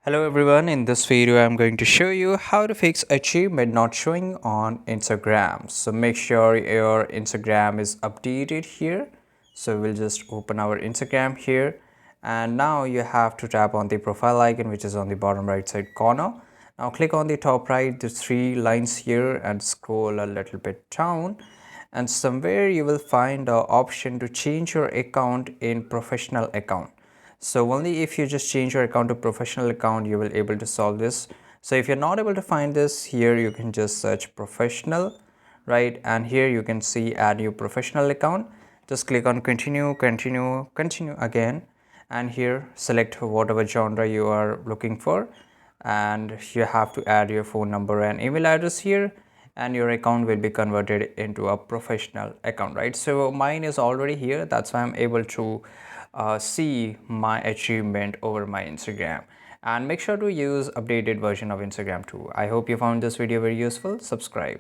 Hello everyone, in this video I'm going to show you how to fix achievement not showing on Instagram. So make sure your Instagram is updated here. So we'll just open our Instagram here, and now you have to tap on the profile icon which is on the bottom right side corner. Now click on the top right, the three lines here, and scroll a little bit down, and somewhere you will find the option to change your account in professional account. So only if you just change your account to professional account you will able to solve this. So if you're not able to find this, here you can just search professional, right? And here you can see add new professional account. Just click on continue again, and here select whatever genre you are looking for, and you have to add your phone number and email address here, and your account will be converted into a professional account, right? So mine is already here, that's why I'm able to see my achievement over my Instagram. And make sure to use updated version of Instagram too. I hope you found this video very useful. Subscribe.